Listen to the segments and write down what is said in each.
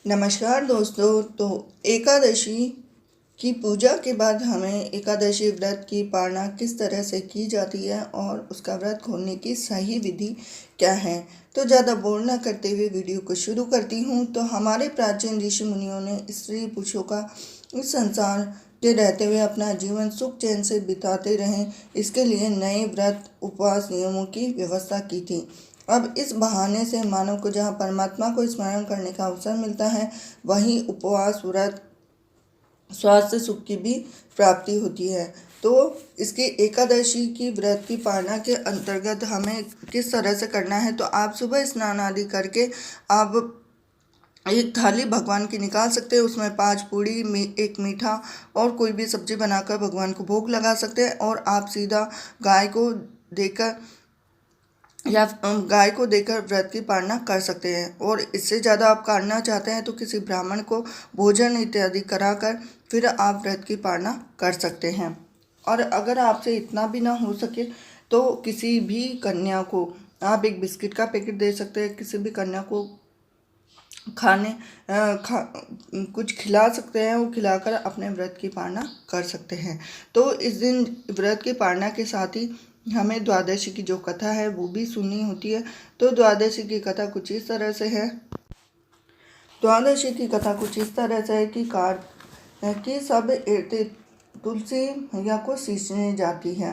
नमस्कार दोस्तों। तो एकादशी की पूजा के बाद हमें एकादशी व्रत की पालना किस तरह से की जाती है और उसका व्रत खोलने की सही विधि क्या है। तो ज़्यादा बोल ना करते हुए वीडियो को शुरू करती हूँ। तो हमारे प्राचीन ऋषि मुनियों ने स्त्री पुरुषों का इस संसार के रहते हुए अपना जीवन सुख चैन से बिताते रहें, इसके लिए नए व्रत उपवास नियमों की व्यवस्था की थी। अब इस बहाने से मानव को जहाँ परमात्मा को स्मरण करने का अवसर मिलता है, वहीं उपवास व्रत स्वास्थ्य सुख की भी प्राप्ति होती है। तो इसकी एकादशी की व्रत की पालना के अंतर्गत हमें किस तरह से करना है, तो आप सुबह स्नान आदि करके आप एक थाली भगवान की निकाल सकते हैं। उसमें 5 पूड़ी एक मीठा और कोई भी सब्जी बनाकर भगवान को भोग लगा सकते हैं। और आप सीधा गाय को देकर या गाय को देकर व्रत की पालना कर सकते हैं। और इससे ज़्यादा आप करना चाहते हैं तो किसी ब्राह्मण को भोजन इत्यादि कराकर फिर आप व्रत की पालना कर सकते हैं। और अगर आपसे इतना भी ना हो सके तो किसी भी कन्या को आप एक बिस्किट का पैकेट दे सकते हैं। किसी भी कन्या को खाने कुछ खिला सकते हैं, वो खिलाकर अपने व्रत की पालना कर सकते हैं। तो इस दिन व्रत की पालना के साथ ही हमें द्वादशी की जो कथा है वो भी सुननी होती है। तो द्वादशी की कथा कुछ इस तरह से है। द्वादशी की कथा कुछ इस तरह से है कि सब औरतें तुलसी मैया को सींचने जाती है।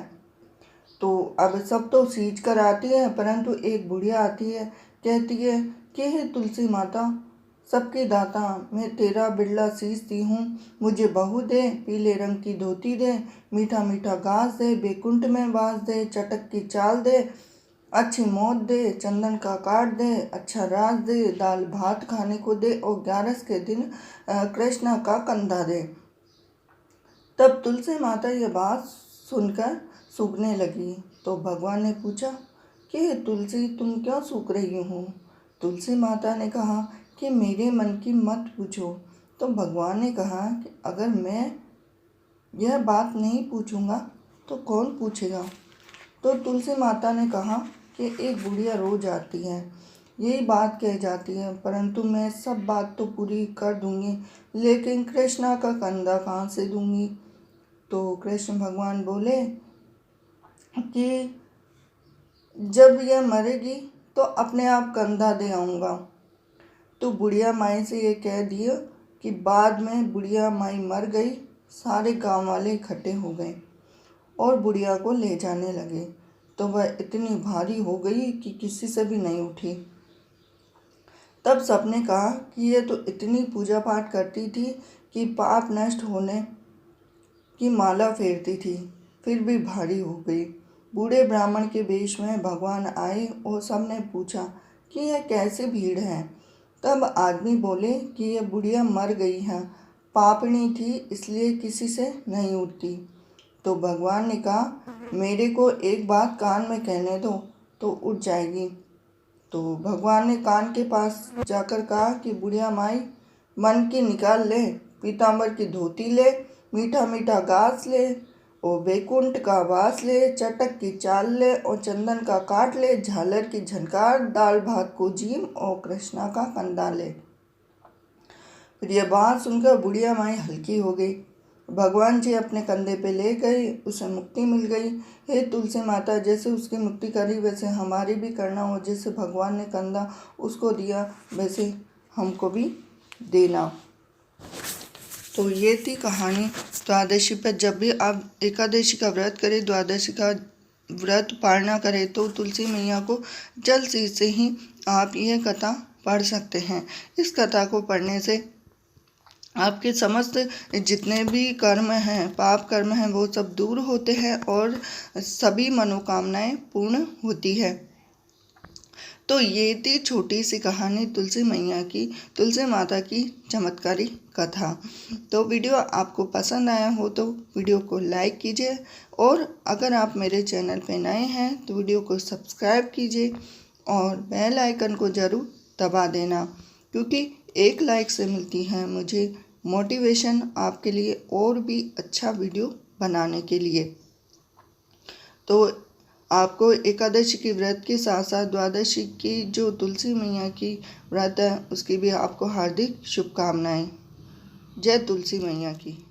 तो अब सब तो सींच कर आती है, परंतु एक बुढ़िया आती है, कहती है कि हे तुलसी माता, सबकी दाता, मैं तेरा बिरला सींचती हूँ, मुझे बहू दे, पीले रंग की धोती दे, मीठा मीठा घास दे, बैकुंठ में वास दे, चटक की चाल दे, अच्छी मौत दे, चंदन का काट दे, अच्छा राज दे, दाल भात खाने को दे और 11 के दिन कृष्णा का कंधा दे। तब तुलसी माता यह बात सुनकर सूखने लगी। तो भगवान ने पूछा कि तुलसी, तुम क्यों सूख रही हो। तुलसी माता ने कहा कि मेरे मन की मत पूछो। तो भगवान ने कहा कि अगर मैं यह बात नहीं पूछूंगा तो कौन पूछेगा। तो तुलसी माता ने कहा कि एक बुढ़िया रोज आती है, यही बात कह जाती है, परंतु मैं सब बात तो पूरी कर दूंगी, लेकिन कृष्णा का कंधा कहाँ से दूंगी। तो कृष्ण भगवान बोले कि जब यह मरेगी तो अपने आप कंधा दे आऊँगा। तो बुढ़िया माई से ये कह दिया कि बाद में बुढ़िया माई मर गई। सारे गांव वाले इकट्ठे हो गए और बुढ़िया को ले जाने लगे। तो वह इतनी भारी हो गई कि किसी से भी नहीं उठी। तब सबने कहा कि ये तो इतनी पूजा पाठ करती थी कि पाप नष्ट होने की माला फेरती थी, फिर भी भारी हो गई। बूढ़े ब्राह्मण के वेश में भगवान आए और सबने पूछा कि यह कैसे भीड़ है। तब आदमी बोले कि यह बुढ़िया मर गई है, पापणी थी इसलिए किसी से नहीं उठती। तो भगवान ने कहा मेरे को एक बात कान में कहने दो तो उठ जाएगी। तो भगवान ने कान के पास जाकर कहा कि बुढ़िया माई, मन की निकाल ले, पीताम्बर की धोती ले, मीठा मीठा घास ले और बैकुंठ का वास ले, चटक की चाल ले और चंदन का काट ले, झालर की झनकार, दाल भात को जीम और कृष्णा का कंधा ले। फिर यह बात सुनकर बुढ़िया माई हल्की हो गई। भगवान जी अपने कंधे पे ले गए, उसे मुक्ति मिल गई। हे तुलसी माता, जैसे उसकी मुक्ति करी वैसे हमारी भी करना हो। जैसे भगवान ने कंधा उसको दिया वैसे हमको भी देना। तो ये थी कहानी द्वादशी पर। जब भी आप एकादशी का व्रत करें, द्वादशी का व्रत पालना करें, तो तुलसी मैया को जल से ही आप यह कथा पढ़ सकते हैं। इस कथा को पढ़ने से आपके समस्त जितने भी कर्म हैं, पाप कर्म हैं, वो सब दूर होते हैं और सभी मनोकामनाएं पूर्ण होती है। तो ये थी छोटी सी कहानी तुलसी मैया की, तुलसी माता की चमत्कारी कथा। तो वीडियो आपको पसंद आया हो तो वीडियो को लाइक कीजिए और अगर आप मेरे चैनल पे नए हैं तो वीडियो को सब्सक्राइब कीजिए और बेल आइकन को ज़रूर दबा देना, क्योंकि एक लाइक से मिलती है मुझे मोटिवेशन आपके लिए और भी अच्छा वीडियो बनाने के लिए। तो आपको एकादशी की व्रत के साथ साथ द्वादशी की जो तुलसी मैया की व्रत है उसकी भी आपको हार्दिक शुभकामनाएं। जय तुलसी मैया की।